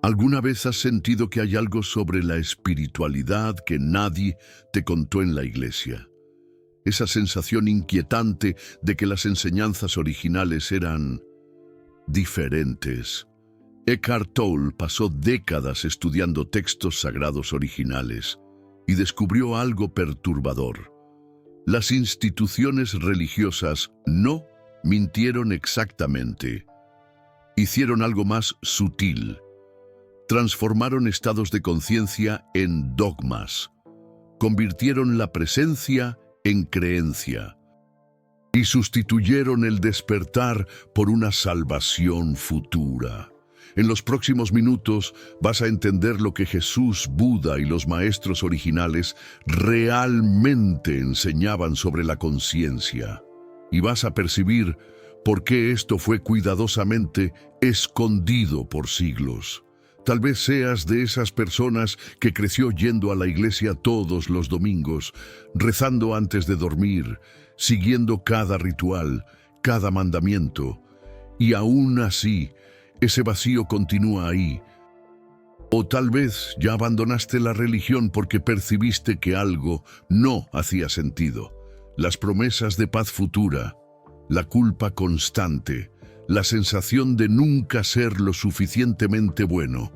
¿Alguna vez has sentido que hay algo sobre la espiritualidad que nadie te contó en la iglesia? Esa sensación inquietante de que las enseñanzas originales eran diferentes. Eckhart Tolle pasó décadas estudiando textos sagrados originales y descubrió algo perturbador. Las instituciones religiosas no mintieron exactamente. Hicieron algo más sutil. Transformaron estados de conciencia en dogmas. Convirtieron la presencia en creencia. Y sustituyeron el despertar por una salvación futura. En los próximos minutos vas a entender lo que Jesús, Buda y los maestros originales realmente enseñaban sobre la conciencia. Y vas a percibir por qué esto fue cuidadosamente escondido por siglos. Tal vez seas de esas personas que creció yendo a la iglesia todos los domingos, rezando antes de dormir, siguiendo cada ritual, cada mandamiento, y aún así, ese vacío continúa ahí. O tal vez ya abandonaste la religión porque percibiste que algo no hacía sentido. Las promesas de paz futura, la culpa constante, la sensación de nunca ser lo suficientemente bueno.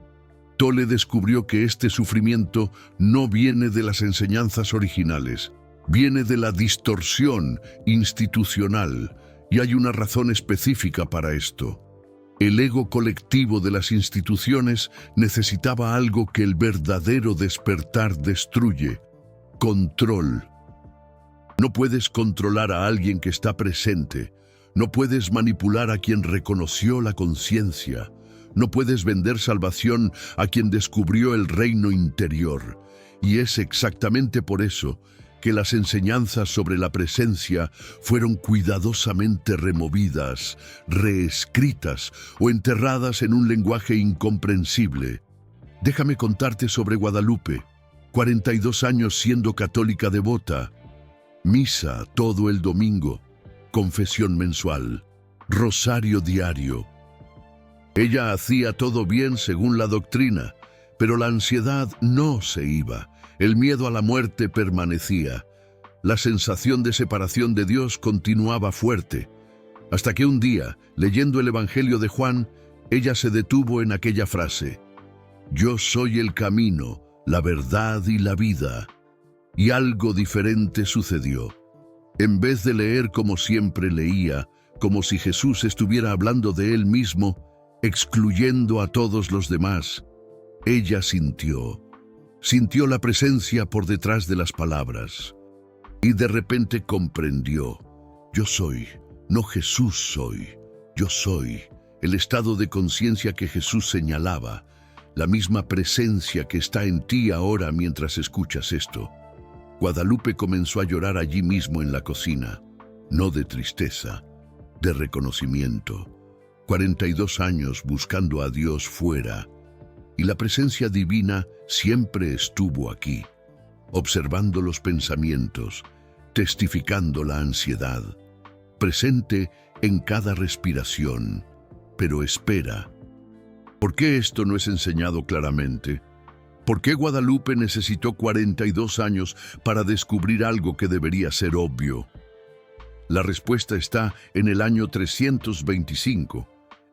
Tolle descubrió que este sufrimiento no viene de las enseñanzas originales, viene de la distorsión institucional, y hay una razón específica para esto. El ego colectivo de las instituciones necesitaba algo que el verdadero despertar destruye: control. No puedes controlar a alguien que está presente. No puedes manipular a quien reconoció la conciencia. No puedes vender salvación a quien descubrió el reino interior. Y es exactamente por eso que las enseñanzas sobre la presencia fueron cuidadosamente removidas, reescritas o enterradas en un lenguaje incomprensible. Déjame contarte sobre Guadalupe. 42 años siendo católica devota. Misa todo el domingo. Confesión mensual. Rosario diario. Ella hacía todo bien según la doctrina, pero la ansiedad no se iba. El miedo a la muerte permanecía. La sensación de separación de Dios continuaba fuerte, hasta que un día, leyendo el Evangelio de Juan, ella se detuvo en aquella frase: «Yo soy el camino, la verdad y la vida». Y algo diferente sucedió. En vez de leer como siempre leía, como si Jesús estuviera hablando de él mismo, excluyendo a todos los demás, ella sintió la presencia por detrás de las palabras. Y de repente comprendió: yo soy, no Jesús soy, yo soy. El estado de conciencia que Jesús señalaba, la misma presencia que está en ti ahora mientras escuchas esto. Guadalupe comenzó a llorar allí mismo en la cocina, no de tristeza, de reconocimiento. 42 años buscando a Dios fuera, y la presencia divina siempre estuvo aquí, observando los pensamientos, testificando la ansiedad, presente en cada respiración. Pero espera, ¿por qué esto no es enseñado claramente? ¿Por qué Guadalupe necesitó 42 años para descubrir algo que debería ser obvio? La respuesta está en el año 325,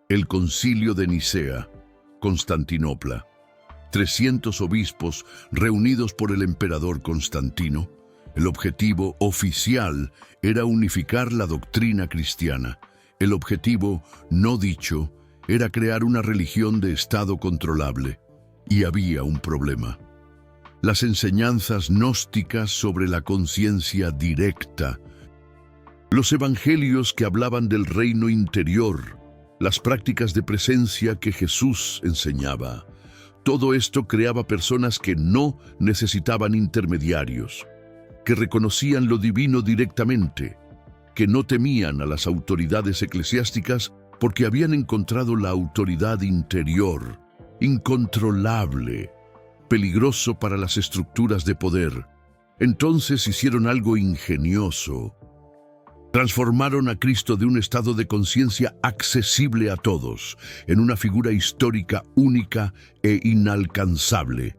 el Concilio de Nicea, Constantinopla. 300 obispos reunidos por el emperador Constantino. El objetivo oficial era unificar la doctrina cristiana. El objetivo no dicho era crear una religión de Estado controlable. Y había un problema. Las enseñanzas gnósticas sobre la conciencia directa, los evangelios que hablaban del reino interior, las prácticas de presencia que Jesús enseñaba. Todo esto creaba personas que no necesitaban intermediarios, que reconocían lo divino directamente, que no temían a las autoridades eclesiásticas porque habían encontrado la autoridad interior, incontrolable, peligroso para las estructuras de poder. Entonces hicieron algo ingenioso. Transformaron a Cristo de un estado de conciencia accesible a todos, en una figura histórica única e inalcanzable.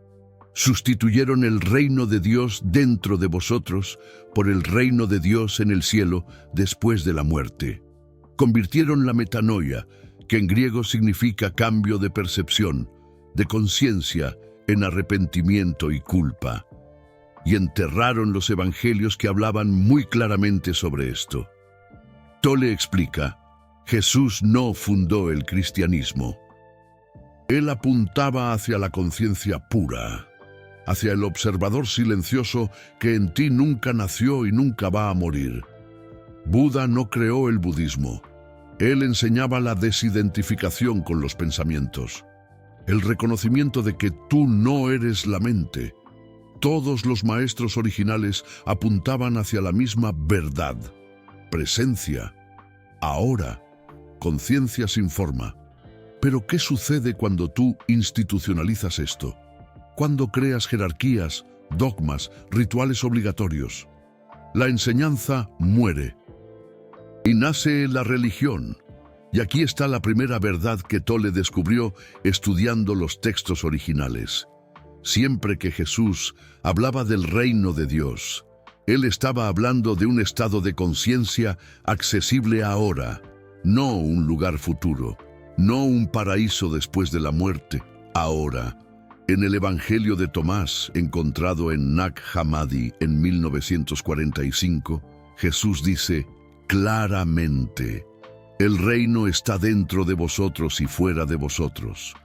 Sustituyeron el reino de Dios dentro de vosotros por el reino de Dios en el cielo después de la muerte. Convirtieron la metanoia, que en griego significa cambio de percepción, de conciencia, en arrepentimiento y culpa. Y enterraron los evangelios que hablaban muy claramente sobre esto. Tolle explica: Jesús no fundó el cristianismo. Él apuntaba hacia la conciencia pura, hacia el observador silencioso que en ti nunca nació y nunca va a morir. Buda no creó el budismo. Él enseñaba la desidentificación con los pensamientos, el reconocimiento de que tú no eres la mente. Todos los maestros originales apuntaban hacia la misma verdad, presencia, ahora, conciencia sin forma. Pero ¿qué sucede cuando tú institucionalizas esto? Cuando creas jerarquías, dogmas, rituales obligatorios. La enseñanza muere. Y nace la religión. Y aquí está la primera verdad que Tolle descubrió estudiando los textos originales. Siempre que Jesús hablaba del reino de Dios, Él estaba hablando de un estado de conciencia accesible ahora, no un lugar futuro, no un paraíso después de la muerte, ahora. En el Evangelio de Tomás, encontrado en Nag Hammadi en 1945, Jesús dice claramente: el reino está dentro de vosotros y fuera de vosotros.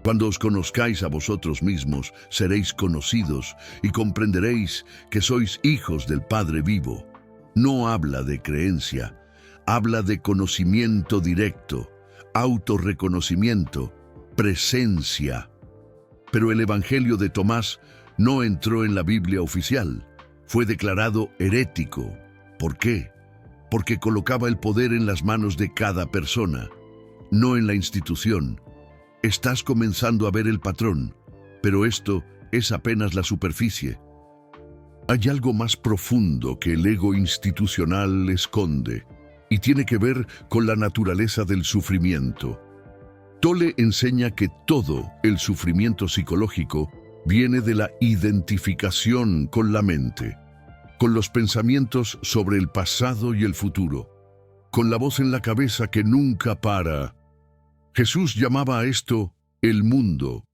Cuando os conozcáis a vosotros mismos, seréis conocidos y comprenderéis que sois hijos del Padre vivo. No habla de creencia, habla de conocimiento directo, autorreconocimiento, presencia. Pero el Evangelio de Tomás no entró en la Biblia oficial. Fue declarado herético. ¿Por qué? Porque colocaba el poder en las manos de cada persona, no en la institución. Estás comenzando a ver el patrón, pero esto es apenas la superficie. Hay algo más profundo que el ego institucional esconde, y tiene que ver con la naturaleza del sufrimiento. Tolle enseña que todo el sufrimiento psicológico viene de la identificación con la mente, con los pensamientos sobre el pasado y el futuro, con la voz en la cabeza que nunca para. Jesús llamaba a esto el mundo.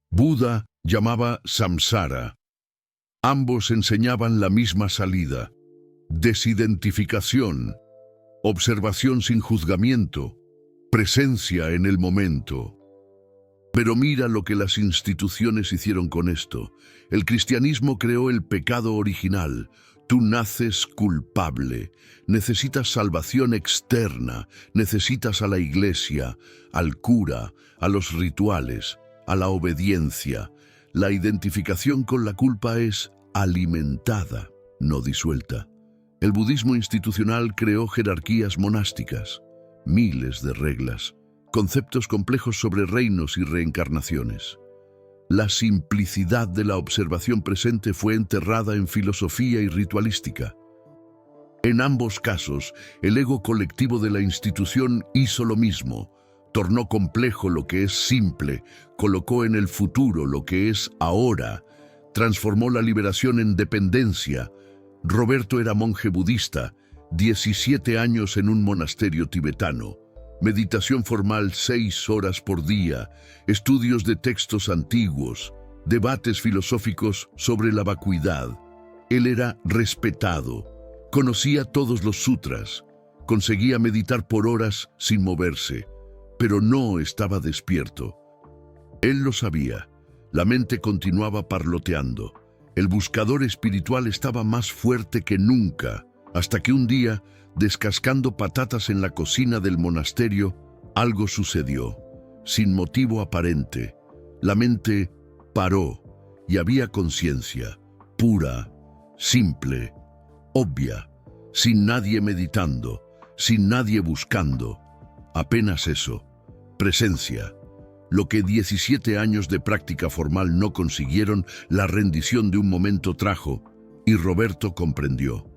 Buda llamaba samsara. Ambos enseñaban la misma salida: desidentificación, observación sin juzgamiento, presencia en el momento. Pero mira lo que las instituciones hicieron con esto. El cristianismo creó el pecado original. Tú naces culpable, necesitas salvación externa, necesitas a la iglesia, al cura, a los rituales, a la obediencia. La identificación con la culpa es alimentada, no disuelta. El budismo institucional creó jerarquías monásticas, miles de reglas, conceptos complejos sobre reinos y reencarnaciones. La simplicidad de la observación presente fue enterrada en filosofía y ritualística. En ambos casos, el ego colectivo de la institución hizo lo mismo. Tornó complejo lo que es simple, colocó en el futuro lo que es ahora, transformó la liberación en dependencia. Roberto era monje budista, 17 años en un monasterio tibetano. Meditación formal 6 horas por día, estudios de textos antiguos, debates filosóficos sobre la vacuidad. Él era respetado, conocía todos los sutras, conseguía meditar por horas sin moverse, pero no estaba despierto. Él lo sabía, la mente continuaba parloteando. El buscador espiritual estaba más fuerte que nunca, hasta que un día, descascando patatas en la cocina del monasterio, algo sucedió, sin motivo aparente. La mente paró y había conciencia, pura, simple, obvia, sin nadie meditando, sin nadie buscando. Apenas eso, presencia. Lo que 17 años de práctica formal no consiguieron, la rendición de un momento trajo, y Roberto comprendió.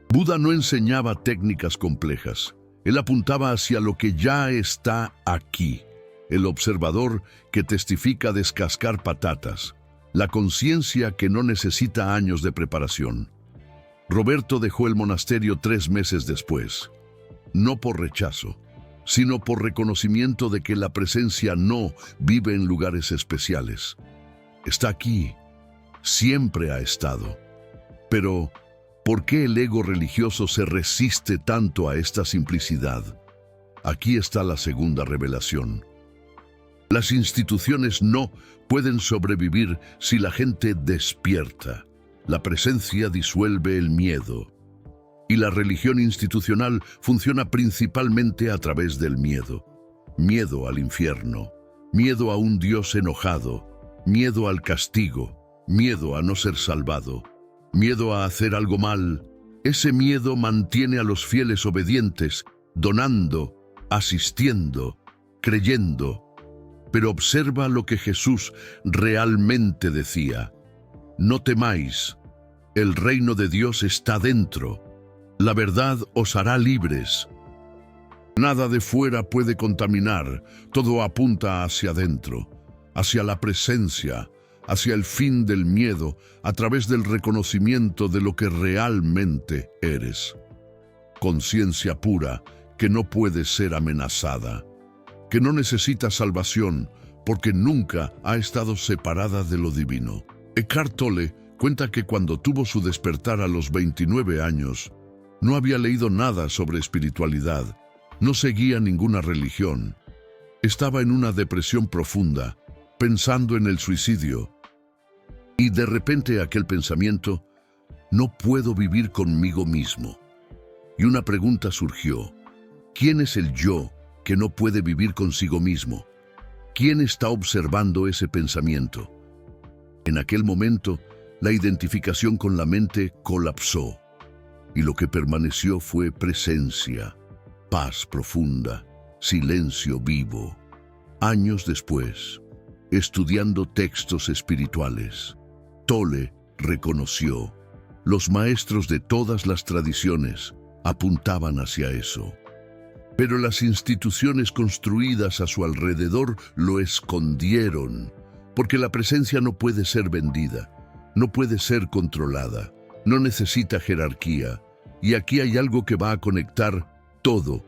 Buda no enseñaba técnicas complejas. Él apuntaba hacia lo que ya está aquí, el observador que testifica descascar patatas, la conciencia que no necesita años de preparación. Roberto dejó el monasterio 3 meses después, no por rechazo, sino por reconocimiento de que la presencia no vive en lugares especiales. Está aquí, siempre ha estado. Pero, ¿por qué el ego religioso se resiste tanto a esta simplicidad? Aquí está la segunda revelación. Las instituciones no pueden sobrevivir si la gente despierta. La presencia disuelve el miedo. Y la religión institucional funciona principalmente a través del miedo. Miedo al infierno, miedo a un Dios enojado, miedo al castigo, miedo a no ser salvado, miedo a hacer algo mal. Ese miedo mantiene a los fieles obedientes, donando, asistiendo, creyendo. Pero observa lo que Jesús realmente decía. No temáis, el reino de Dios está dentro. La verdad os hará libres. Nada de fuera puede contaminar, todo apunta hacia adentro, hacia la presencia, hacia el fin del miedo, a través del reconocimiento de lo que realmente eres. Conciencia pura que no puede ser amenazada, que no necesita salvación porque nunca ha estado separada de lo divino. Eckhart Tolle cuenta que cuando tuvo su despertar a los 29 años, no había leído nada sobre espiritualidad, no seguía ninguna religión. Estaba en una depresión profunda, pensando en el suicidio. Y de repente aquel pensamiento, no puedo vivir conmigo mismo. Y una pregunta surgió, ¿quién es el yo que no puede vivir consigo mismo? ¿Quién está observando ese pensamiento? En aquel momento, la identificación con la mente colapsó. Y lo que permaneció fue presencia, paz profunda, silencio vivo. Años después, estudiando textos espirituales, Tolle reconoció, los maestros de todas las tradiciones apuntaban hacia eso. Pero las instituciones construidas a su alrededor lo escondieron, porque la presencia no puede ser vendida, no puede ser controlada, no necesita jerarquía. Y aquí hay algo que va a conectar todo.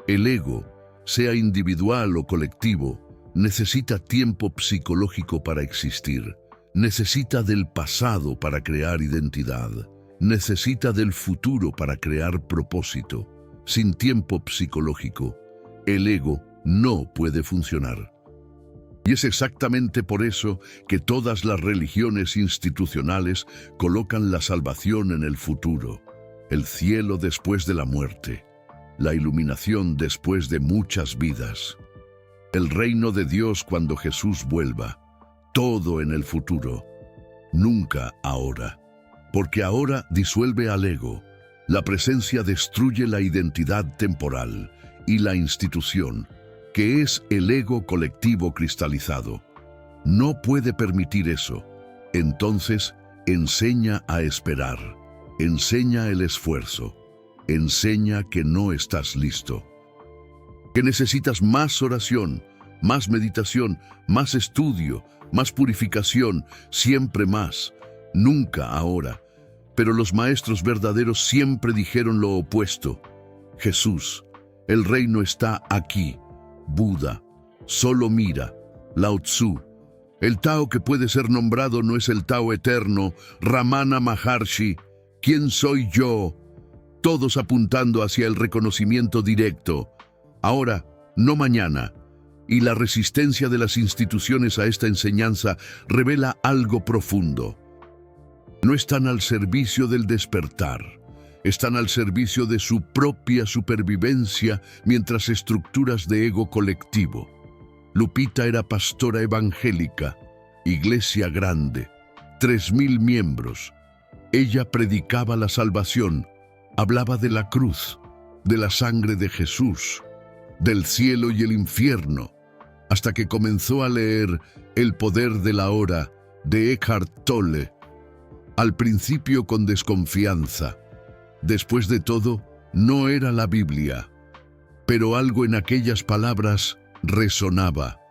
El ego, sea individual o colectivo, necesita tiempo psicológico para existir. Necesita del pasado para crear identidad. Necesita del futuro para crear propósito. Sin tiempo psicológico, el ego no puede funcionar. Y es exactamente por eso que todas las religiones institucionales colocan la salvación en el futuro. El cielo después de la muerte, la iluminación después de muchas vidas, el reino de Dios cuando Jesús vuelva, todo en el futuro, nunca ahora, porque ahora disuelve al ego, la presencia destruye la identidad temporal y la institución, que es el ego colectivo cristalizado. No puede permitir eso, entonces enseña a esperar. Enseña el esfuerzo, enseña que no estás listo, que necesitas más oración, más meditación, más estudio, más purificación, siempre más, nunca ahora. Pero los maestros verdaderos siempre dijeron lo opuesto. Jesús, el reino está aquí. Buda, solo mira. Lao Tzu, el Tao que puede ser nombrado no es el Tao eterno. Ramana Maharshi, ¿quién soy yo? Todos apuntando hacia el reconocimiento directo. Ahora, no mañana. Y la resistencia de las instituciones a esta enseñanza revela algo profundo. No están al servicio del despertar. Están al servicio de su propia supervivencia mientras estructuras de ego colectivo. Lupita era pastora evangélica, iglesia grande, 3000 miembros. Ella predicaba la salvación, hablaba de la cruz, de la sangre de Jesús, del cielo y el infierno, hasta que comenzó a leer El poder de la hora de Eckhart Tolle, al principio con desconfianza, Después de todo, no era la Biblia, pero algo en aquellas palabras resonaba.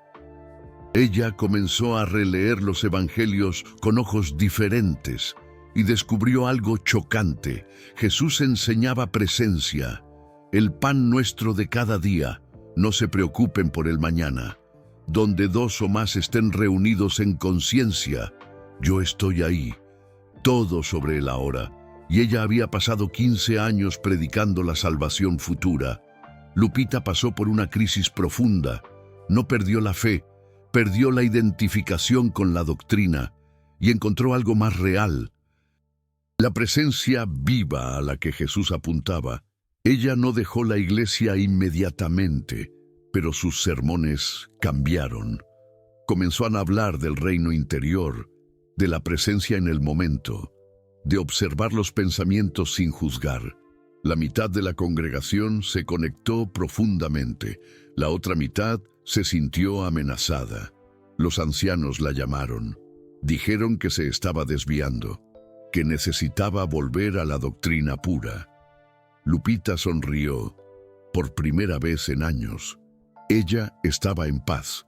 Ella comenzó a releer los evangelios con ojos diferentes y descubrió algo chocante. Jesús enseñaba presencia, el pan nuestro de cada día. No se preocupen por el mañana. Donde dos o más estén reunidos en conciencia, yo estoy ahí. Todo sobre el ahora. Y ella había pasado 15 años predicando la salvación futura. Lupita pasó por una crisis profunda. No perdió la fe, perdió la identificación con la doctrina y encontró algo más real. La presencia viva a la que Jesús apuntaba. Ella no dejó la iglesia inmediatamente, pero sus sermones cambiaron. Comenzó a hablar del reino interior, de la presencia en el momento, de observar los pensamientos sin juzgar. La mitad de la congregación se conectó profundamente, la otra mitad se sintió amenazada. Los ancianos la llamaron. Dijeron que se estaba desviando, que necesitaba volver a la doctrina pura. Lupita sonrió. Por primera vez en años, ella estaba en paz.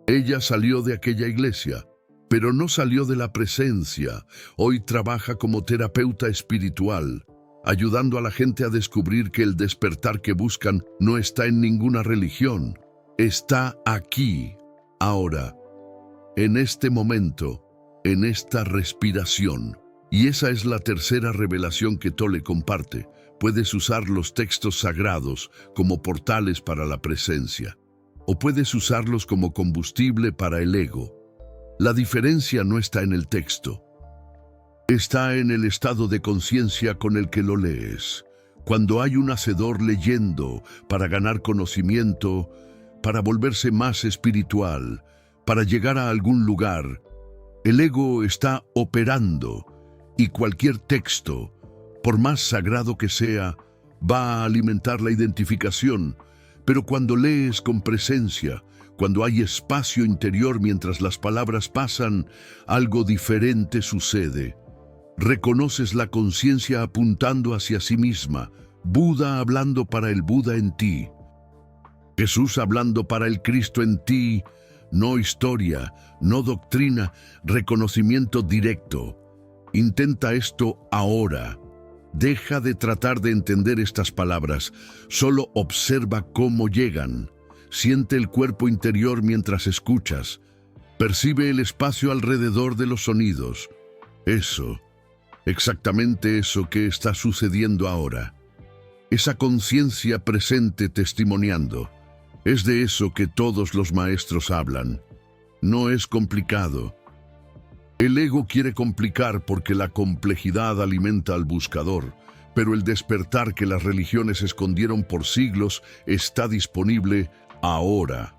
Ella salió de aquella iglesia, pero no salió de la presencia. Hoy trabaja como terapeuta espiritual, ayudando a la gente a descubrir que el despertar que buscan no está en ninguna religión. Está aquí, ahora, en este momento, en esta respiración. Y esa es la tercera revelación que Tolle comparte. Puedes usar los textos sagrados como portales para la presencia, o puedes usarlos como combustible para el ego. La diferencia no está en el texto, está en el estado de conciencia con el que lo lees. Cuando hay un hacedor leyendo para ganar conocimiento, para volverse más espiritual, para llegar a algún lugar, el ego está operando y cualquier texto, por más sagrado que sea, va a alimentar la identificación. Pero cuando lees con presencia, cuando hay espacio interior mientras las palabras pasan, algo diferente sucede. Reconoces la conciencia apuntando hacia sí misma, Buda hablando para el Buda en ti, Jesús hablando para el Cristo en ti, no historia, no doctrina, reconocimiento directo. Intenta esto ahora. Deja de tratar de entender estas palabras, solo observa cómo llegan. Siente el cuerpo interior mientras escuchas. Percibe el espacio alrededor de los sonidos. Eso, exactamente eso que está sucediendo ahora. Esa conciencia presente testimoniando. Es de eso que todos los maestros hablan. No es complicado. El ego quiere complicar porque la complejidad alimenta al buscador, pero el despertar que las religiones escondieron por siglos está disponible ahora.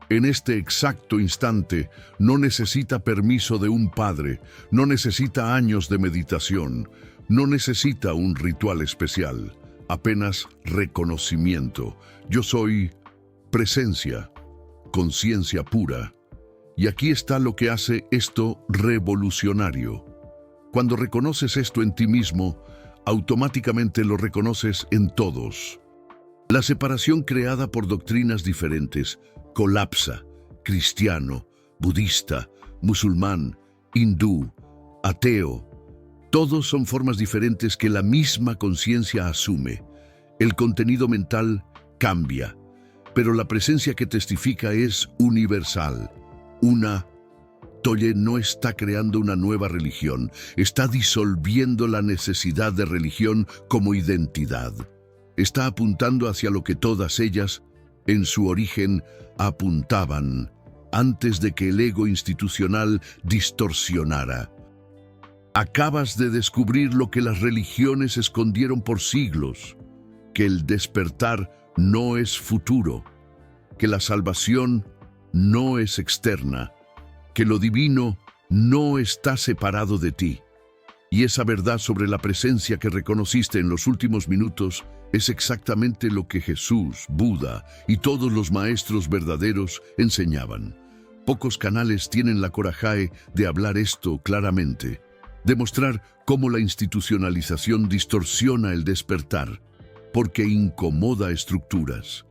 En este exacto instante, no necesita permiso de un padre, no necesita años de meditación, no necesita un ritual especial, apenas reconocimiento. Yo soy presencia, conciencia pura. Y aquí está lo que hace esto revolucionario. Cuando reconoces esto en ti mismo, automáticamente lo reconoces en todos. La separación creada por doctrinas diferentes colapsa. Cristiano, budista, musulmán, hindú, ateo. Todos son formas diferentes que la misma conciencia asume. El contenido mental cambia, pero la presencia que testifica es universal. Tolle no está creando una nueva religión, está disolviendo la necesidad de religión como identidad. Está apuntando hacia lo que todas ellas, en su origen, apuntaban, antes de que el ego institucional distorsionara. Acabas de descubrir lo que las religiones escondieron por siglos, que el despertar no es futuro, que la salvación no es externa, que lo divino no está separado de ti. Y esa verdad sobre la presencia que reconociste en los últimos minutos es exactamente lo que Jesús, Buda y todos los maestros verdaderos enseñaban. Pocos canales tienen la coraje de hablar esto claramente. Demostrar cómo la institucionalización distorsiona el despertar, porque incomoda estructuras.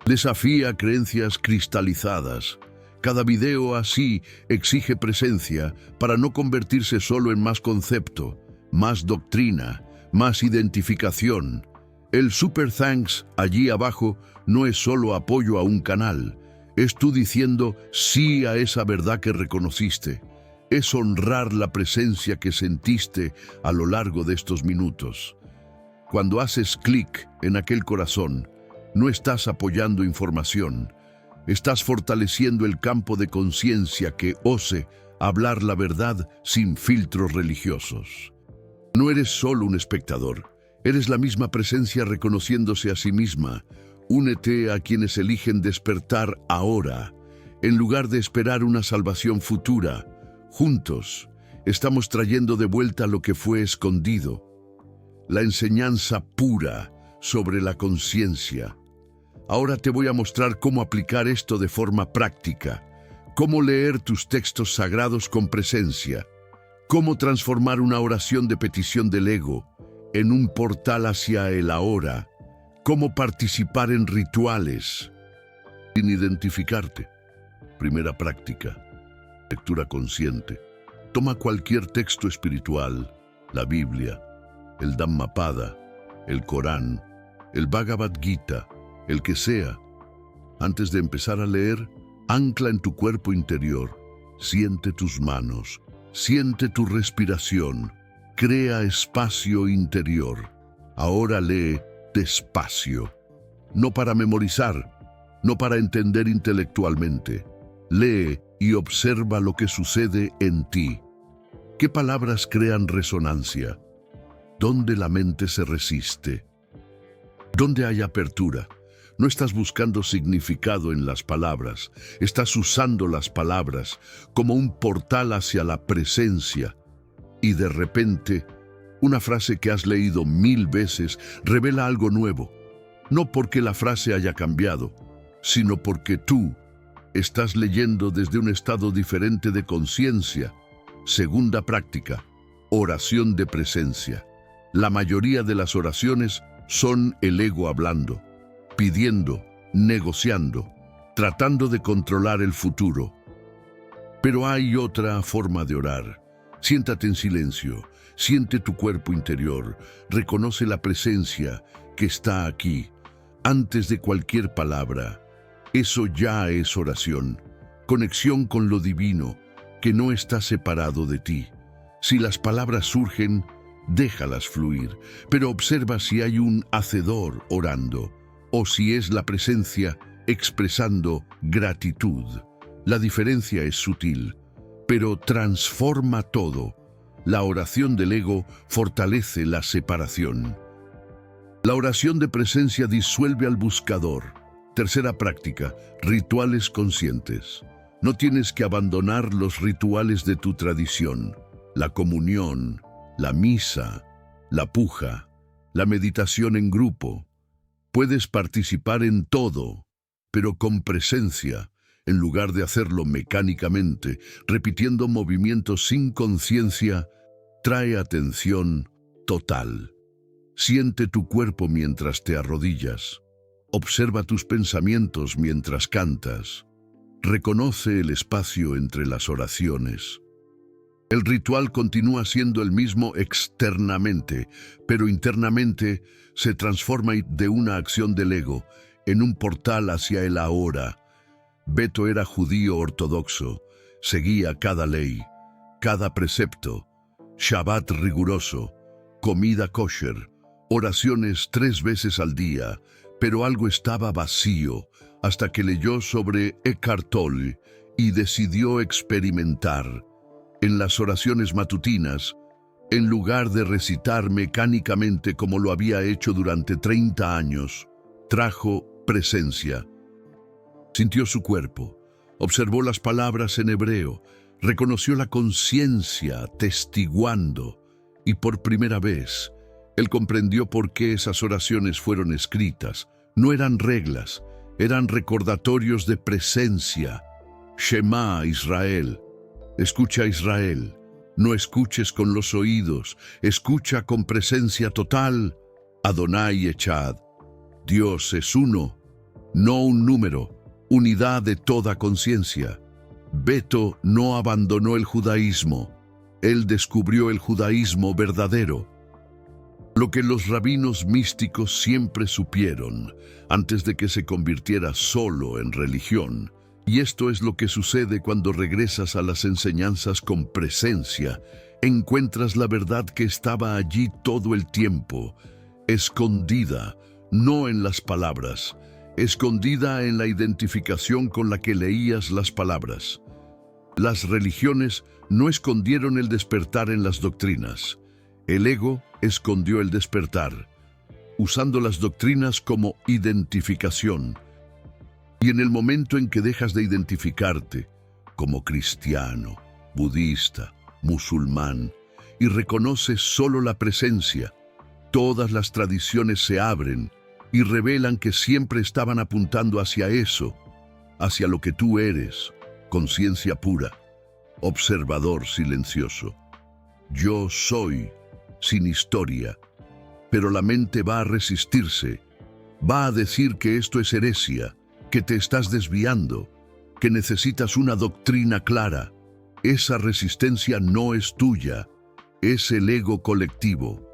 Desafía creencias cristalizadas. Cada video así exige presencia para no convertirse solo en más concepto, más doctrina, más identificación. El Super Thanks allí abajo no es solo apoyo a un canal, es tú diciendo sí a esa verdad que reconociste. Es honrar la presencia que sentiste a lo largo de estos minutos. Cuando haces clic en aquel corazón, no estás apoyando información, estás fortaleciendo el campo de conciencia que ose hablar la verdad sin filtros religiosos. No eres solo un espectador, eres la misma presencia reconociéndose a sí misma. Únete a quienes eligen despertar ahora, en lugar de esperar una salvación futura. Juntos, estamos trayendo de vuelta lo que fue escondido, la enseñanza pura sobre la conciencia. Ahora te voy a mostrar cómo aplicar esto de forma práctica, cómo leer tus textos sagrados con presencia, cómo transformar una oración de petición del ego en un portal hacia el ahora, cómo participar en rituales sin identificarte. Primera práctica. Lectura consciente. Toma cualquier texto espiritual, la Biblia, el Dhammapada, el Corán, el Bhagavad Gita, el que sea. Antes de empezar a leer, ancla en tu cuerpo interior. Siente tus manos, siente tu respiración, crea espacio interior. Ahora lee despacio. No para memorizar, no para entender intelectualmente. Lee y observa lo que sucede en ti. ¿Qué palabras crean resonancia? ¿Dónde la mente se resiste? ¿Dónde hay apertura? No estás buscando significado en las palabras, estás usando las palabras como un portal hacia la presencia. Y de repente, una frase que has leído 1000 veces revela algo nuevo. No porque la frase haya cambiado, sino porque tú estás leyendo desde un estado diferente de conciencia. Segunda práctica, oración de presencia. La mayoría de las oraciones son el ego hablando, pidiendo, negociando, tratando de controlar el futuro. Pero hay otra forma de orar. Siéntate en silencio, siente tu cuerpo interior, reconoce la presencia que está aquí. Antes de cualquier palabra, eso ya es oración, conexión con lo divino, que no está separado de ti. Si las palabras surgen, déjalas fluir, pero observa si hay un hacedor orando, o si es la presencia expresando gratitud. La diferencia es sutil, pero transforma todo. La oración del ego fortalece la separación. La oración de presencia disuelve al buscador. Tercera práctica, rituales conscientes. No tienes que abandonar los rituales de tu tradición. La comunión, la misa, la puja, la meditación en grupo. Puedes participar en todo, pero con presencia, en lugar de hacerlo mecánicamente, repitiendo movimientos sin conciencia. Trae atención total. Siente tu cuerpo mientras te arrodillas. Observa tus pensamientos mientras cantas. Reconoce el espacio entre las oraciones. El ritual continúa siendo el mismo externamente, pero internamente se transforma de una acción del ego en un portal hacia el ahora. Beto era judío ortodoxo, seguía cada ley, cada precepto, Shabbat riguroso, comida kosher, oraciones 3 veces al día, pero algo estaba vacío hasta que leyó sobre Eckhart Tolle y decidió experimentar. En las oraciones matutinas, en lugar de recitar mecánicamente como lo había hecho durante 30 años, trajo presencia. Sintió su cuerpo, observó las palabras en hebreo, reconoció la conciencia testiguando, y por primera vez, él comprendió por qué esas oraciones fueron escritas. No eran reglas, eran recordatorios de presencia. Shema Israel. Escucha Israel, No escuches con los oídos, escucha con presencia total. Adonai Echad. Dios es uno, no un número, unidad de toda conciencia. Beto no abandonó el judaísmo, él descubrió el judaísmo verdadero. Lo que los rabinos místicos siempre supieron antes de que se convirtiera solo en religión. Y esto es lo que sucede cuando regresas a las enseñanzas con presencia. Encuentras la verdad que estaba allí todo el tiempo, escondida, no en las palabras, escondida en la identificación con la que leías las palabras. Las religiones no escondieron el despertar en las doctrinas. El ego escondió el despertar, usando las doctrinas como identificación. Y en el momento en que dejas de identificarte como cristiano, budista, musulmán, y reconoces solo la presencia, todas las tradiciones se abren y revelan que siempre estaban apuntando hacia eso, hacia lo que tú eres, conciencia pura, observador silencioso. Yo soy, sin historia, pero la mente va a resistirse, va a decir que esto es heresia, que te estás desviando, que necesitas una doctrina clara. Esa resistencia no es tuya, es el ego colectivo.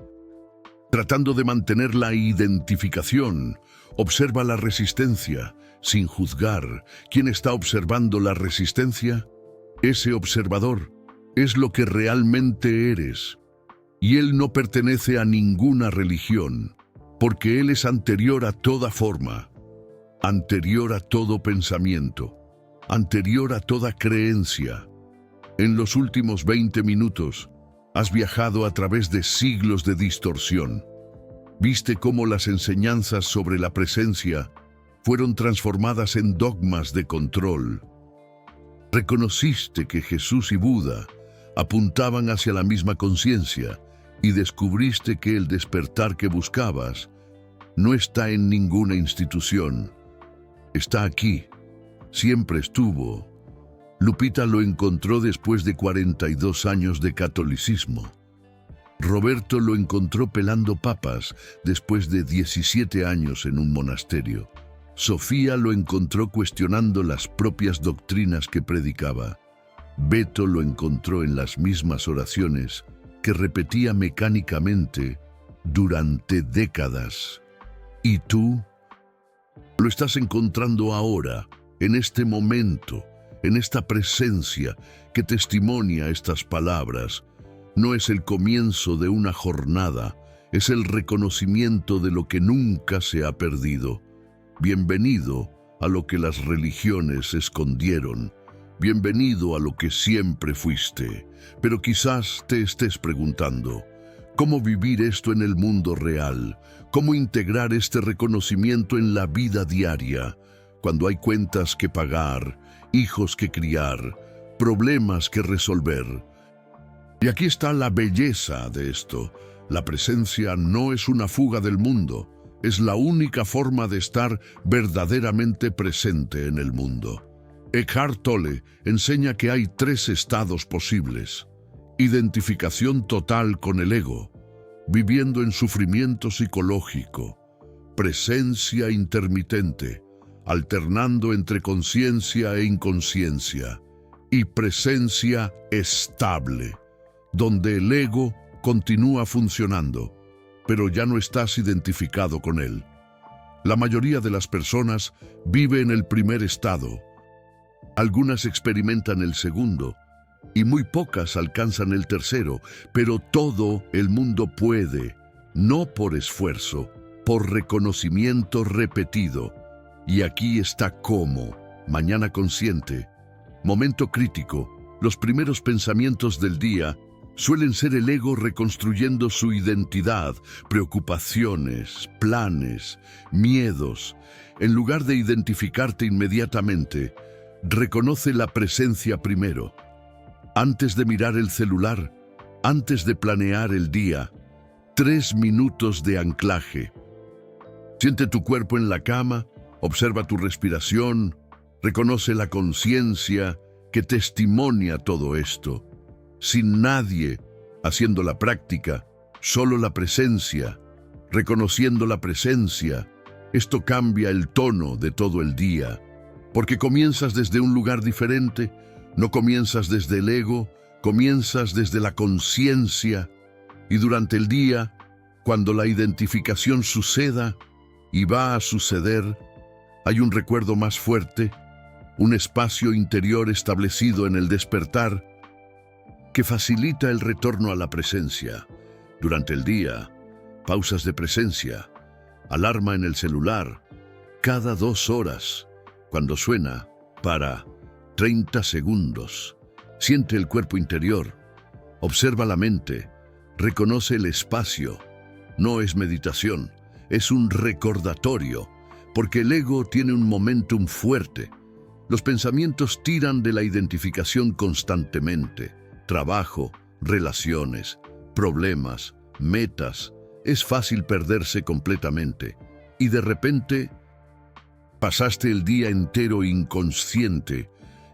Tratando de mantener la identificación, observa la resistencia, sin juzgar. ¿Quién está observando la resistencia? Ese observador es lo que realmente eres. Y él no pertenece a ninguna religión, porque él es anterior a toda forma, anterior a todo pensamiento, anterior a toda creencia. En los últimos 20 minutos, has viajado a través de siglos de distorsión. Viste cómo las enseñanzas sobre la presencia fueron transformadas en dogmas de control. Reconociste que Jesús y Buda apuntaban hacia la misma conciencia y descubriste que el despertar que buscabas no está en ninguna institución. Está aquí, siempre estuvo. Lupita lo encontró después de 42 años de catolicismo. Roberto lo encontró pelando papas después de 17 años en un monasterio. Sofía lo encontró cuestionando las propias doctrinas que predicaba. Beto lo encontró en las mismas oraciones que repetía mecánicamente durante décadas. ¿Y tú? Lo estás encontrando ahora, en este momento, en esta presencia que testimonia estas palabras. No es el comienzo de una jornada, es el reconocimiento de lo que nunca se ha perdido. Bienvenido a lo que las religiones escondieron. Bienvenido a lo que siempre fuiste. Pero quizás te estés preguntando, ¿cómo vivir esto en el mundo real? ¿Cómo integrar este reconocimiento en la vida diaria? Cuando hay cuentas que pagar, hijos que criar, problemas que resolver. Y aquí está la belleza de esto. La presencia no es una fuga del mundo, es la única forma de estar verdaderamente presente en el mundo. Eckhart Tolle enseña que hay 3 estados posibles. Identificación total con el ego, viviendo en sufrimiento psicológico. Presencia intermitente, alternando entre conciencia e inconsciencia. Y presencia estable, donde el ego continúa funcionando, pero ya no estás identificado con él. La mayoría de las personas vive en el primer estado. Algunas experimentan el segundo, y muy pocas alcanzan el tercero, pero todo el mundo puede, no por esfuerzo, por reconocimiento repetido. Y aquí está cómo, mañana consciente, momento crítico, los primeros pensamientos del día suelen ser el ego reconstruyendo su identidad, preocupaciones, planes, miedos. En lugar de identificarte inmediatamente, reconoce la presencia primero. Antes de mirar el celular, antes de planear el día, 3 minutos de anclaje. Siente tu cuerpo en la cama, observa tu respiración, reconoce la conciencia que testimonia todo esto. sin nadie haciendo la práctica, solo la presencia, reconociendo la presencia. Esto cambia el tono de todo el día, porque comienzas desde un lugar diferente, no comienzas desde el ego, comienzas desde la conciencia, y durante el día, cuando la identificación suceda, y va a suceder, hay un recuerdo más fuerte, un espacio interior establecido en el despertar que facilita el retorno a la presencia. Durante el día, pausas de presencia, alarma en el celular, cada 2 horas, cuando suena, para 30 segundos. Siente el cuerpo interior, observa la mente, reconoce el espacio. No es meditación, es un recordatorio, porque el ego tiene un momentum fuerte. Los pensamientos tiran de la identificación constantemente. Trabajo, relaciones, problemas, metas. Es fácil perderse completamente. Y de repente, pasaste el día entero inconsciente,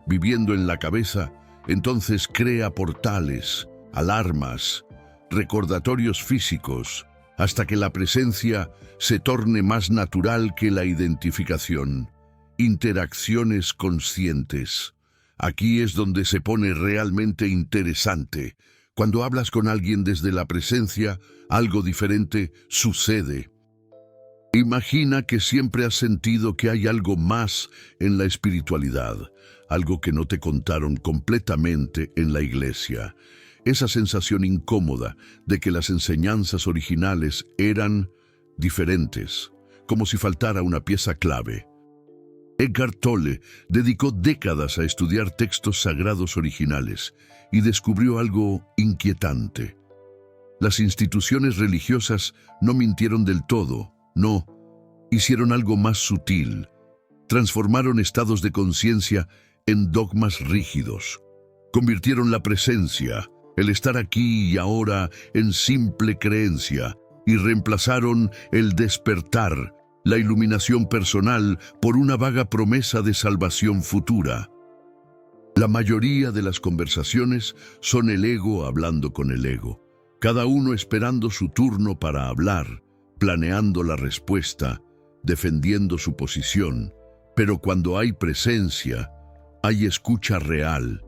viviendo en la cabeza. Entonces crea portales, alarmas, recordatorios físicos, hasta que la presencia se torne más natural que la identificación. Interacciones conscientes. Aquí es donde se pone realmente interesante. Cuando hablas con alguien desde la presencia, algo diferente sucede. Imagina que siempre has sentido que hay algo más en la espiritualidad, algo que no te contaron completamente en la iglesia. Esa sensación incómoda de que las enseñanzas originales eran diferentes, como si faltara una pieza clave. Eckhart Tolle dedicó décadas a estudiar textos sagrados originales y descubrió algo inquietante. Las instituciones religiosas no mintieron del todo, no, hicieron algo más sutil. Transformaron estados de conciencia en dogmas rígidos. Convirtieron la presencia, el estar aquí y ahora, en simple creencia, y reemplazaron el despertar, la iluminación personal, por una vaga promesa de salvación futura. La mayoría de las conversaciones son el ego hablando con el ego, cada uno esperando su turno para hablar, planeando la respuesta, defendiendo su posición. Pero cuando hay presencia, hay escucha real.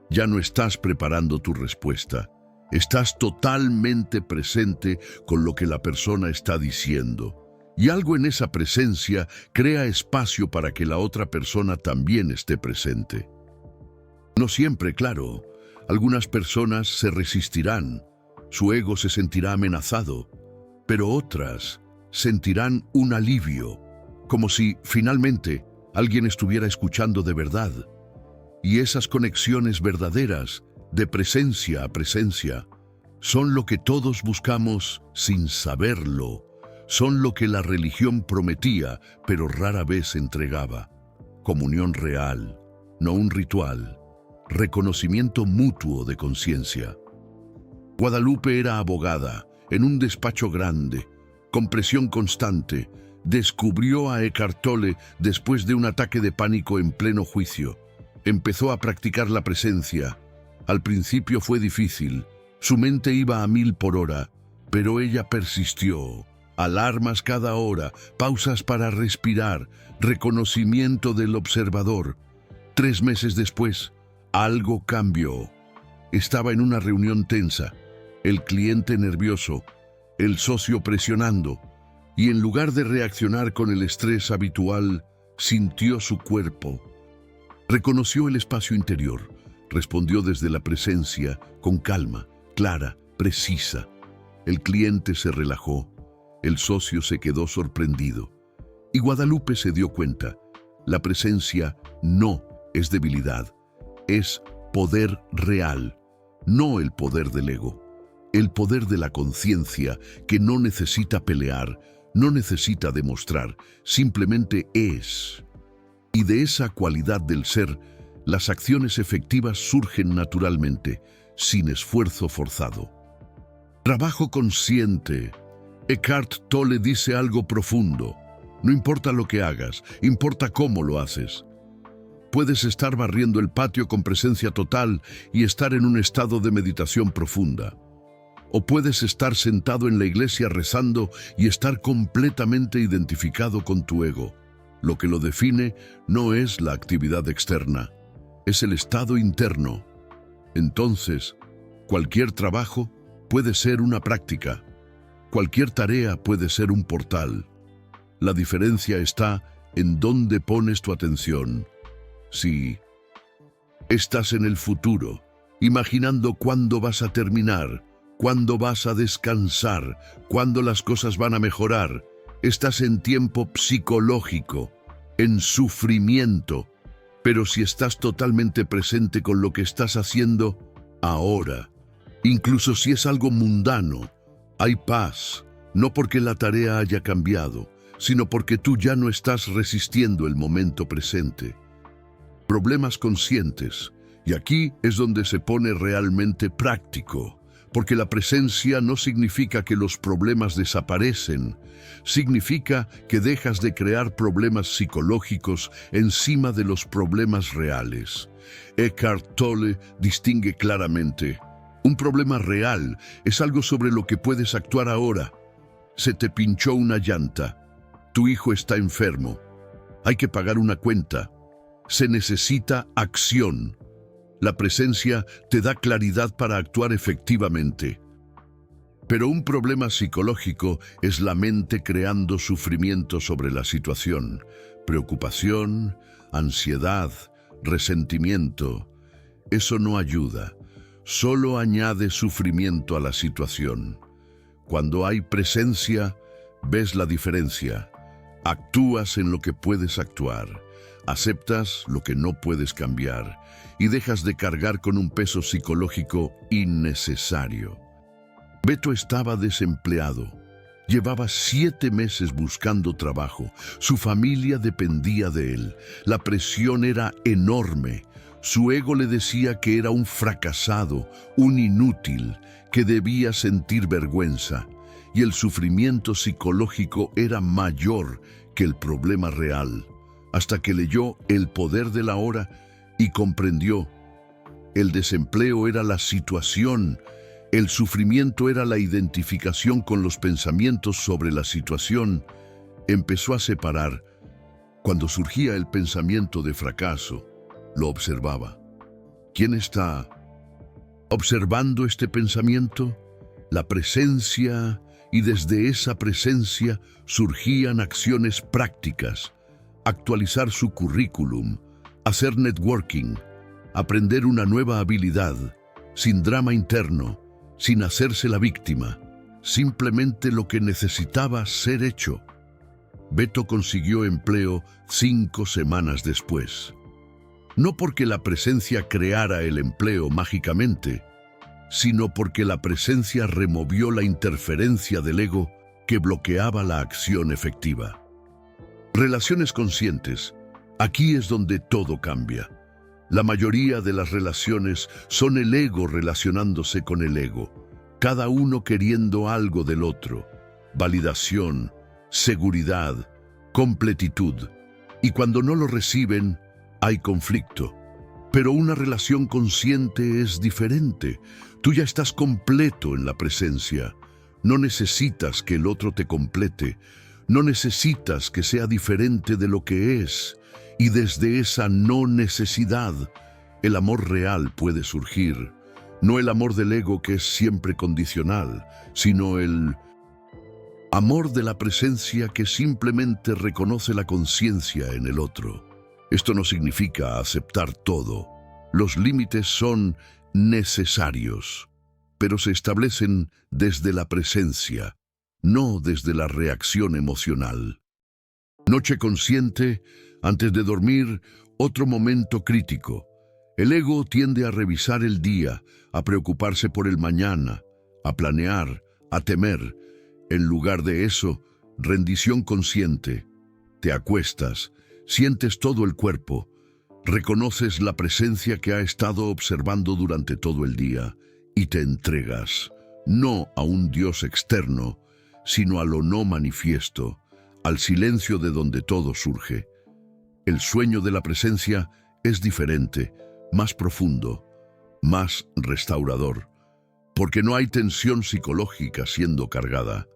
Ya no estás preparando tu respuesta. Estás totalmente presente con lo que la persona está diciendo. Y algo en esa presencia crea espacio para que la otra persona también esté presente. No siempre, claro. Algunas personas se resistirán. Su ego se sentirá amenazado. Pero otras sentirán un alivio, como si, finalmente, alguien estuviera escuchando de verdad. Y esas conexiones verdaderas, de presencia a presencia, son lo que todos buscamos sin saberlo. Son lo que la religión prometía, pero rara vez entregaba. Comunión real, no un ritual. Reconocimiento mutuo de conciencia. Guadalupe era abogada, en un despacho grande, con presión constante. Descubrió a Eckhart Tolle después de un ataque de pánico en pleno juicio. Empezó a practicar la presencia. Al principio fue difícil. Su mente iba a 1000 por hora, pero ella persistió. Alarmas cada hora, pausas para respirar, reconocimiento del observador. 3 meses después, algo cambió. Estaba en una reunión tensa, el cliente nervioso, el socio presionando, y en lugar de reaccionar con el estrés habitual, sintió su cuerpo. Reconoció el espacio interior, respondió desde la presencia, con calma, clara, precisa. El cliente se relajó, el socio se quedó sorprendido, y Guadalupe se dio cuenta. La presencia no es debilidad, es poder real, no el poder del ego. El poder de la conciencia que no necesita pelear, no necesita demostrar, simplemente es. Y de esa cualidad del ser, las acciones efectivas surgen naturalmente, sin esfuerzo forzado. Trabajo consciente. Eckhart Tolle dice algo profundo. No importa lo que hagas, importa cómo lo haces. Puedes estar barriendo el patio con presencia total y estar en un estado de meditación profunda. O puedes estar sentado en la iglesia rezando y estar completamente identificado con tu ego. Lo que lo define no es la actividad externa, es el estado interno. Entonces, cualquier trabajo puede ser una práctica. Cualquier tarea puede ser un portal. La diferencia está en dónde pones tu atención. Si estás en el futuro, imaginando cuándo vas a terminar, cuándo vas a descansar, cuándo las cosas van a mejorar, estás en tiempo psicológico, en sufrimiento. Pero si estás totalmente presente con lo que estás haciendo ahora, incluso si es algo mundano, hay paz, no porque la tarea haya cambiado, sino porque tú ya no estás resistiendo el momento presente. Problemas conscientes, y aquí es donde se pone realmente práctico, porque la presencia no significa que los problemas desaparecen, significa que dejas de crear problemas psicológicos encima de los problemas reales. Eckhart Tolle distingue claramente: un problema real es algo sobre lo que puedes actuar ahora. Se te pinchó una llanta. Tu hijo está enfermo. Hay que pagar una cuenta. Se necesita acción. La presencia te da claridad para actuar efectivamente. Pero un problema psicológico es la mente creando sufrimiento sobre la situación. Preocupación, ansiedad, resentimiento. Eso no ayuda. Solo añade sufrimiento a la situación. Cuando hay presencia, ves la diferencia. Actúas en lo que puedes actuar. Aceptas lo que no puedes cambiar y dejas de cargar con un peso psicológico innecesario. Beto estaba desempleado. Llevaba 7 meses buscando trabajo. Su familia dependía de él. La presión era enorme. Su ego le decía que era un fracasado, un inútil, que debía sentir vergüenza. Y el sufrimiento psicológico era mayor que el problema real. Hasta que leyó El poder de la hora y comprendió: el desempleo era la situación, el sufrimiento era la identificación con los pensamientos sobre la situación. Empezó a separar. Cuando surgía el pensamiento de fracaso, lo observaba. ¿Quién está observando este pensamiento? La presencia, y desde esa presencia surgían acciones prácticas. Actualizar su currículum, hacer networking, aprender una nueva habilidad, sin drama interno, sin hacerse la víctima, simplemente lo que necesitaba ser hecho. Beto consiguió empleo 5 semanas después. No porque la presencia creara el empleo mágicamente, sino porque la presencia removió la interferencia del ego que bloqueaba la acción efectiva. Relaciones conscientes. Aquí es donde todo cambia. La mayoría de las relaciones son el ego relacionándose con el ego, cada uno queriendo algo del otro, validación, seguridad, completitud. Y cuando no lo reciben, hay conflicto. Pero una relación consciente es diferente. Tú ya estás completo en la presencia. No necesitas que el otro te complete. No necesitas que sea diferente de lo que es. Y desde esa no necesidad, el amor real puede surgir. No el amor del ego que es siempre condicional, sino el amor de la presencia que simplemente reconoce la conciencia en el otro. Esto no significa aceptar todo. Los límites son necesarios, pero se establecen desde la presencia, no desde la reacción emocional. Noche consciente, antes de dormir, otro momento crítico. El ego tiende a revisar el día, a preocuparse por el mañana, a planear, a temer. En lugar de eso, rendición consciente. Te acuestas, sientes todo el cuerpo, reconoces la presencia que ha estado observando durante todo el día y te entregas, no a un Dios externo, sino a lo no manifiesto, al silencio de donde todo surge. El sueño de la presencia es diferente, más profundo, más restaurador, porque no hay tensión psicológica siendo cargada.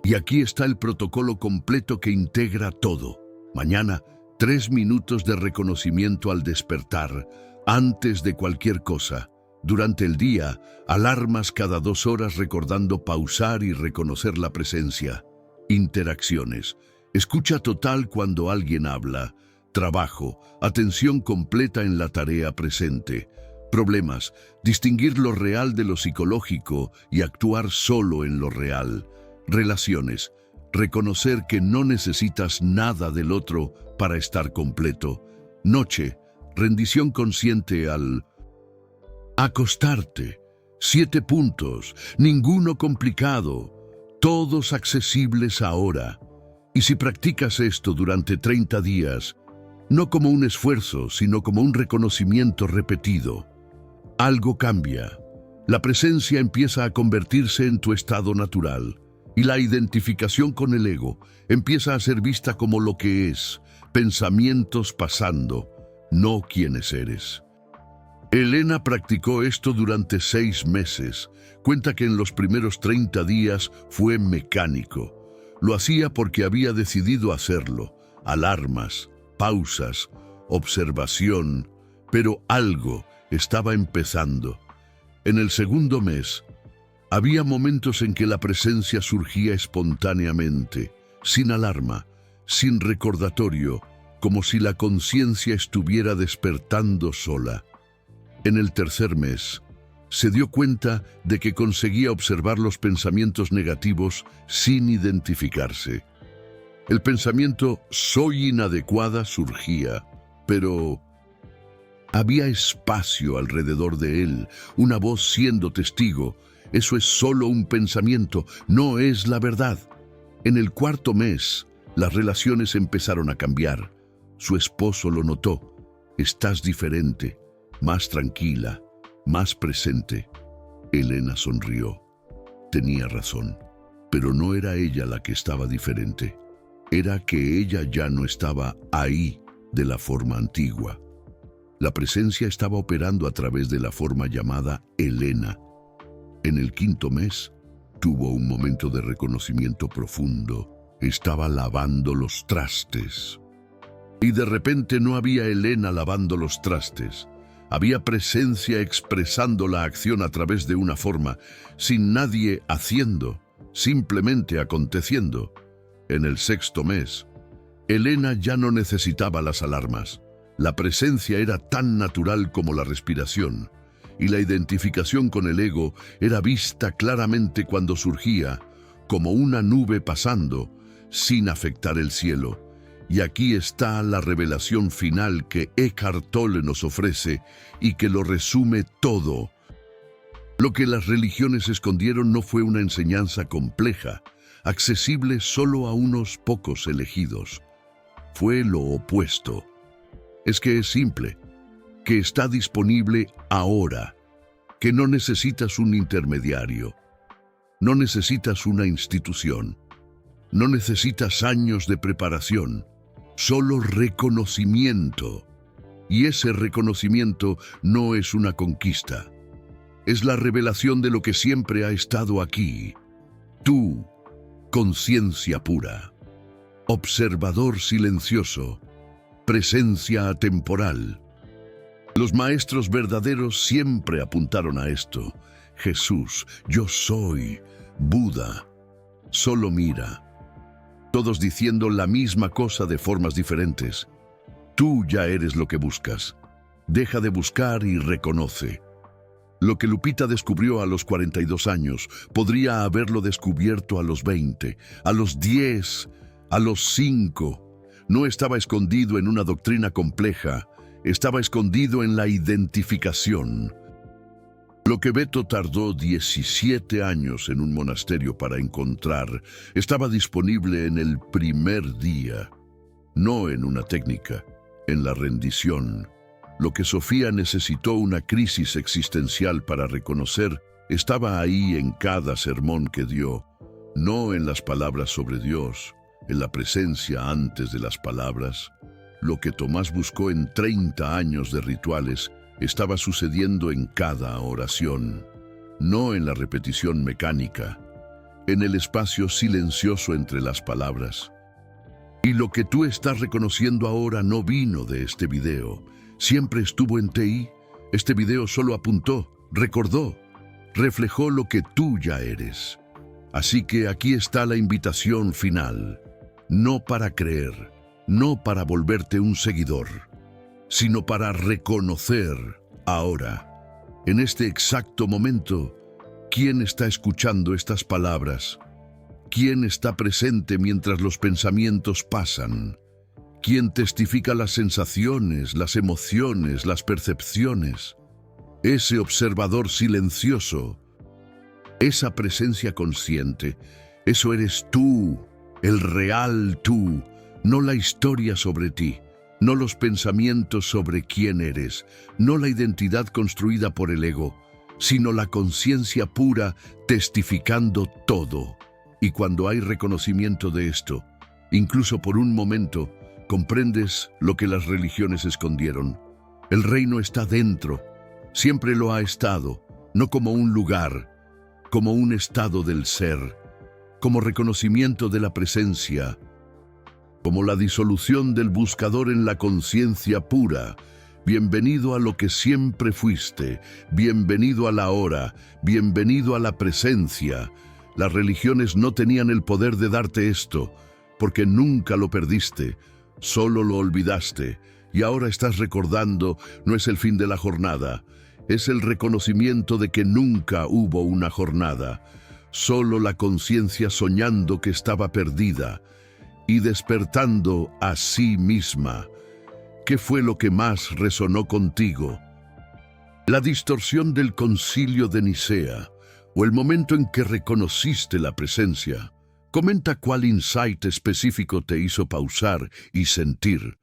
Y aquí está el protocolo completo que integra todo. Mañana, 3 minutos de reconocimiento al despertar, antes de cualquier cosa. Durante el día, alarmas cada 2 horas recordando pausar y reconocer la presencia. Interacciones. Escucha total cuando alguien habla. Trabajo. Atención completa en la tarea presente. Problemas. Distinguir lo real de lo psicológico y actuar solo en lo real. Relaciones. Reconocer que no necesitas nada del otro para estar completo. Noche. Rendición consciente al acostarte. 7 puntos. Ninguno complicado. Todos accesibles ahora. Y si practicas esto durante 30 días, no como un esfuerzo, sino como un reconocimiento repetido, algo cambia. La presencia empieza a convertirse en tu estado natural y la identificación con el ego empieza a ser vista como lo que es, pensamientos pasando, no quienes eres. Elena practicó esto durante 6 meses. Cuenta que en los primeros 30 días fue mecánico. Lo hacía porque había decidido hacerlo. Alarmas, pausas, observación, pero algo estaba empezando. En el segundo mes, había momentos en que la presencia surgía espontáneamente, sin alarma, sin recordatorio, como si la conciencia estuviera despertando sola. En el tercer mes, se dio cuenta de que conseguía observar los pensamientos negativos sin identificarse. El pensamiento «soy inadecuada» surgía, pero había espacio alrededor de él, una voz siendo testigo. Eso es solo un pensamiento, no es la verdad. En el cuarto mes, las relaciones empezaron a cambiar. Su esposo lo notó. Estás diferente, más tranquila, más presente. Elena sonrió. Tenía razón, pero no era ella la que estaba diferente. Era que ella ya no estaba ahí de la forma antigua. La presencia estaba operando a través de la forma llamada Elena. En el quinto mes, tuvo un momento de reconocimiento profundo. Estaba lavando los trastes. Y de repente no había Elena lavando los trastes. Había presencia expresando la acción a través de una forma, sin nadie haciendo, simplemente aconteciendo. En el sexto mes, Elena ya no necesitaba las alarmas. La presencia era tan natural como la respiración, y la identificación con el ego era vista claramente cuando surgía, como una nube pasando, sin afectar el cielo. Y aquí está la revelación final que Eckhart Tolle nos ofrece y que lo resume todo. Lo que las religiones escondieron no fue una enseñanza compleja, accesible solo a unos pocos elegidos. Fue lo opuesto. Es que es simple, que está disponible ahora, que no necesitas un intermediario, no necesitas una institución, no necesitas años de preparación. Solo reconocimiento. Y ese reconocimiento no es una conquista. Es la revelación de lo que siempre ha estado aquí. Tú, conciencia pura. Observador silencioso. Presencia atemporal. Los maestros verdaderos siempre apuntaron a esto. Jesús, yo soy. Buda. Solo mira. Todos diciendo la misma cosa de formas diferentes. Tú ya eres lo que buscas. Deja de buscar y reconoce. Lo que Lupita descubrió a los 42 años, podría haberlo descubierto a los 20, a los 10, a los 5. No estaba escondido en una doctrina compleja, estaba escondido en la identificación. Lo que Beto tardó 17 años en un monasterio para encontrar, estaba disponible en el primer día. No en una técnica, en la rendición. Lo que Sofía necesitó una crisis existencial para reconocer, estaba ahí en cada sermón que dio. No en las palabras sobre Dios, en la presencia antes de las palabras. Lo que Tomás buscó en 30 años de rituales estaba sucediendo en cada oración, no en la repetición mecánica, en el espacio silencioso entre las palabras. Y lo que tú estás reconociendo ahora no vino de este video, siempre estuvo en ti. Este video solo apuntó, recordó, reflejó lo que tú ya eres. Así que aquí está la invitación final, no para creer, no para volverte un seguidor, sino para reconocer ahora, en este exacto momento, quién está escuchando estas palabras, quién está presente mientras los pensamientos pasan, quién testifica las sensaciones, las emociones, las percepciones, ese observador silencioso, esa presencia consciente. Eso eres tú, el real tú, no la historia sobre ti, no los pensamientos sobre quién eres, no la identidad construida por el ego, sino la conciencia pura testificando todo. Y cuando hay reconocimiento de esto, incluso por un momento, comprendes lo que las religiones escondieron. El reino está dentro, siempre lo ha estado, no como un lugar, como un estado del ser, como reconocimiento de la presencia, como la disolución del buscador en la conciencia pura. Bienvenido a lo que siempre fuiste, bienvenido a la hora, bienvenido a la presencia. Las religiones no tenían el poder de darte esto, porque nunca lo perdiste, solo lo olvidaste, y ahora estás recordando. No es el fin de la jornada, es el reconocimiento de que nunca hubo una jornada, solo la conciencia soñando que estaba perdida y despertando a sí misma. ¿Qué fue lo que más resonó contigo? ¿La distorsión del Concilio de Nicea o el momento en que reconociste la presencia? Comenta cuál insight específico te hizo pausar y sentir.